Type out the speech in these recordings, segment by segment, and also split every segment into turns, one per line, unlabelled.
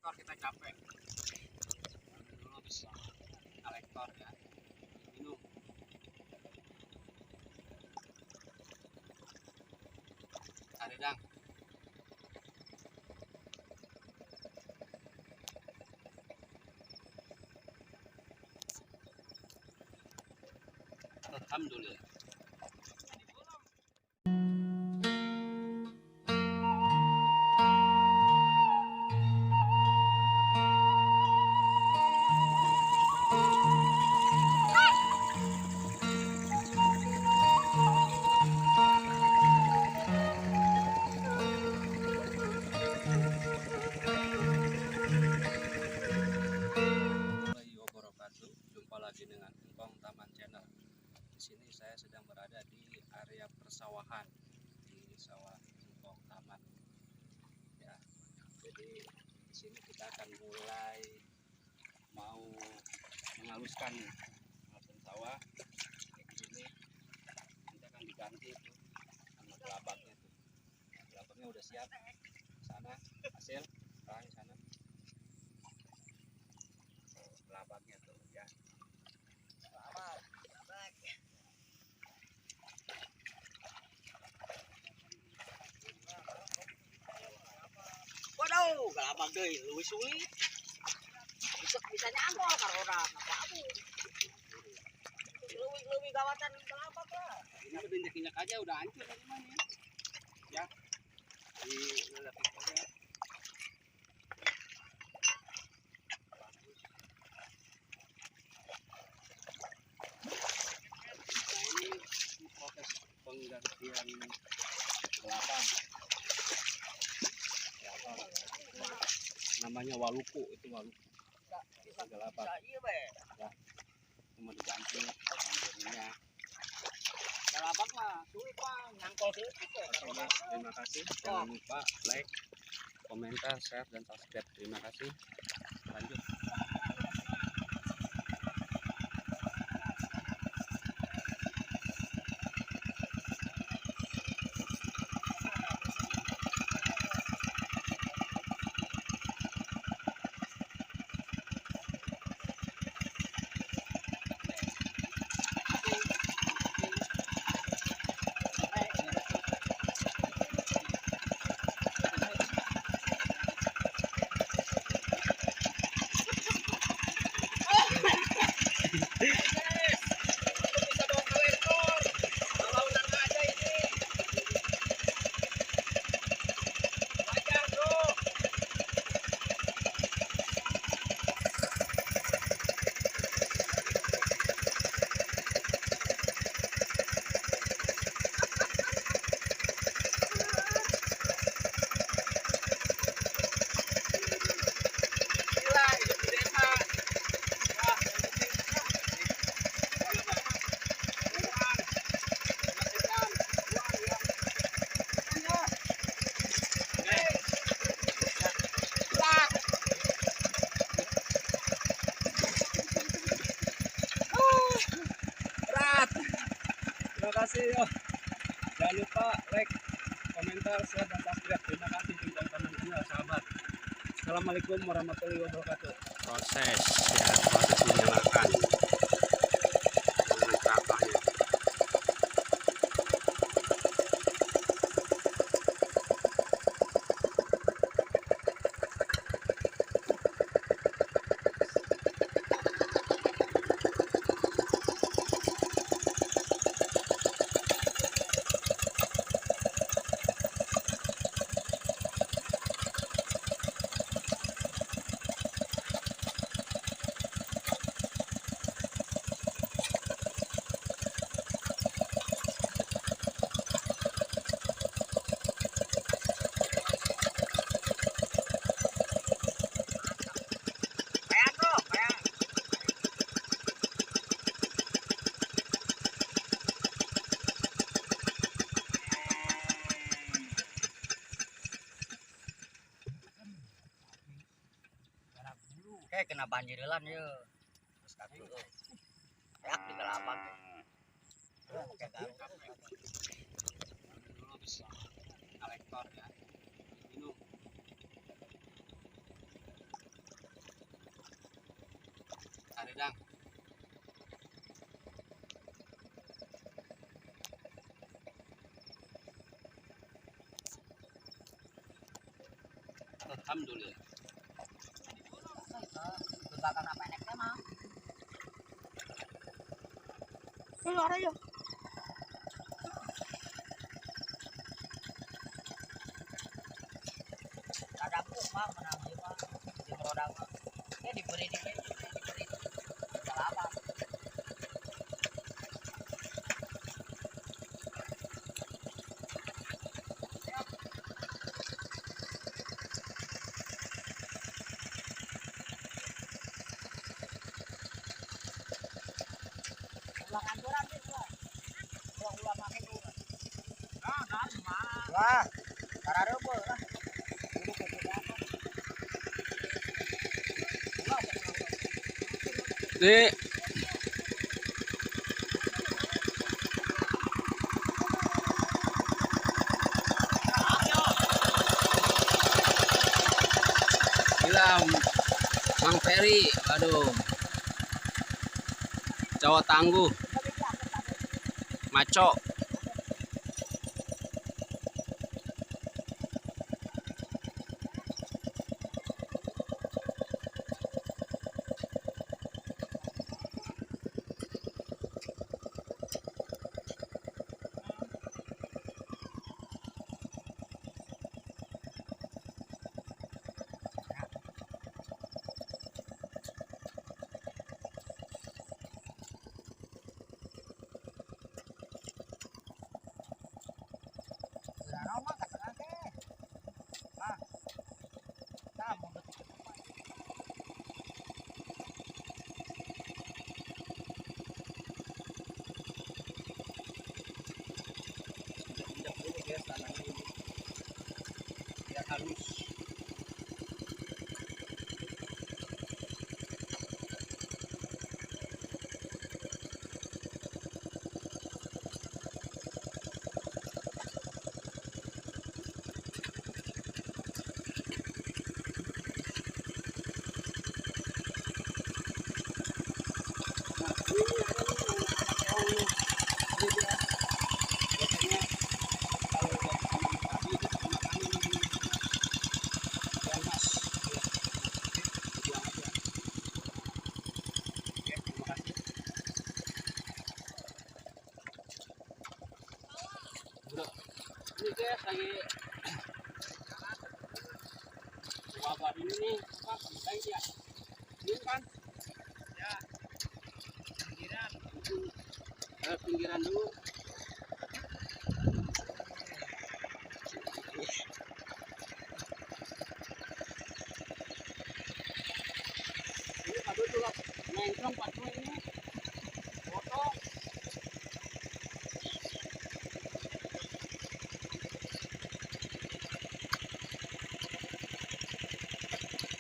kolektor kita capek. Dulu bisa kolektor ya. Minum. Ada dang. Alhamdulillah. Jumpa lagi dengan Engkong Taman Channel. Di sini saya sedang berada di area persawahan di sawah Engkong Taman. Ya, jadi di sini kita akan mulai mau menghaluskan sawah kayak gini. Nanti akan diganti itu sama gelabaknya tuh. Gelabaknya udah siap. Sana hasil sekarang di sana. Gelabaknya tuh ya.
Waduh, gelabak deh, lebih sulit. Bisa nyangkol karo orang apa abu. Lebih gawatan gelabak lah.
Ini udah injek-injek aja udah hancur ini mah nih. Ya. Di lelaki aja. Nah, ini proses penggantian gelabak. Namanya waluku, itu waluku.
Bisa
gelabak.
iya be.
Ya. Cuma diganti sampurnya.
Gelabak mah sulit bang, nyangkol sulit.
Terima kasih. Jangan lupa like, komentar, share, dan subscribe. Terima kasih. Lanjut. Terima kasih. Jangan lupa like, komentar, share, dan subscribe. Terima kasih teman-teman semua sahabat. Assalamualaikum warahmatullahi wabarakatuh. Proses menyalakan dengan cakahnya.
Kena banjirilan ya. Terus kaki yak di gelabak.
Dulu bisa kolektor ya. Minum. Alhamdulillah.
Bebakan apa enek teh mah.
Keluar aja.
Ada pun mah menang ieu mah. Di roda mah. Diberi salah apa? Ulang anjuran sih ulang makin dulu. Wah, cara rebo lah. Duduk ke belakang.
Nih, gila, Mang Ferry, waduh, cowok tangguh, maco. Injak dulu guys tanahnya ini, biar halus. Nah, ini ada nih biasanya kalau buat tanam padi itu sama kami nih ikan mas ya. Buang aja. Oke, terima kasih. Bro, ini guys lagi wabah ini nih apa guys ya, ini kan ya pinggiran dulu. Ini kado juga nengkrong padu ini foto.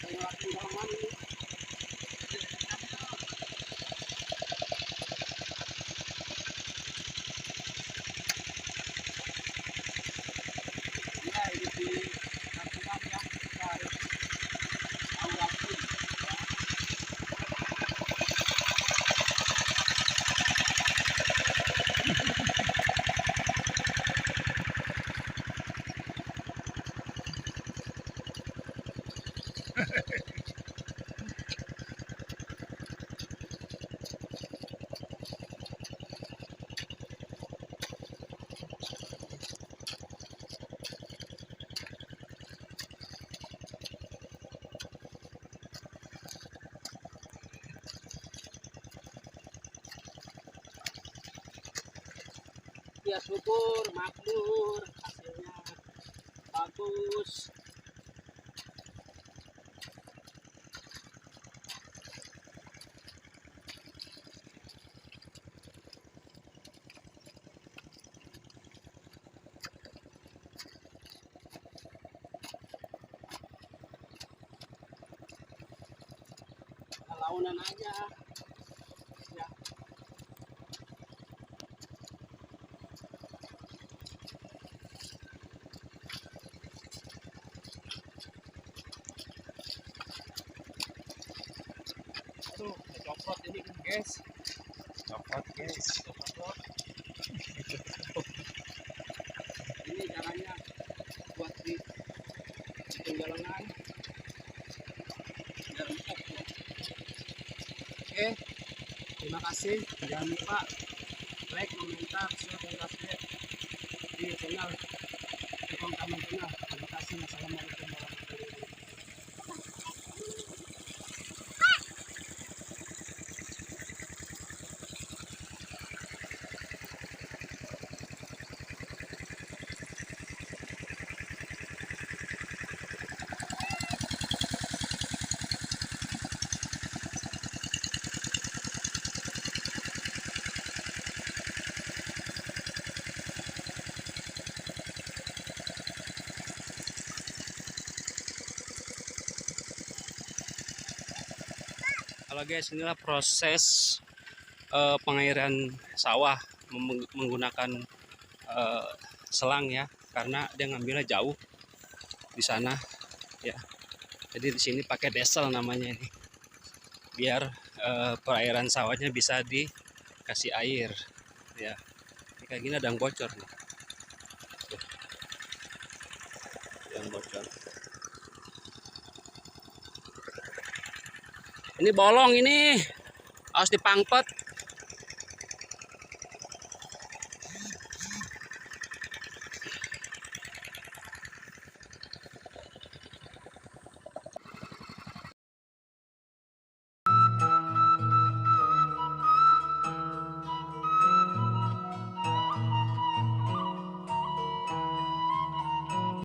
Lewat tinggalan ini. Ya ini di Kampung ya, kita harus tahu waktu. Ya syukur makmur, hasilnya bagus. Launan aja ya. Aduh, coklat ini kan guys,
Coklat guys.
coklat. Ini caranya buat di penggalangan. Oke, terima kasih. Jangan lupa like, komentar, share, dan subscribe di channel Ngkong Taman Tengah. Terima kasih. Assalamualaikum warahmatullahi wabarakatuh. Halo guys, inilah proses pengairan sawah menggunakan selang ya, karena dia ngambilnya jauh di sana ya. Jadi di sini pakai desel namanya ini, biar perairan sawahnya bisa dikasih air ya. Ini kayak gini ada yang bocor nih. Tuh, yang bocor. Ini bolong ini, harus dipangpet.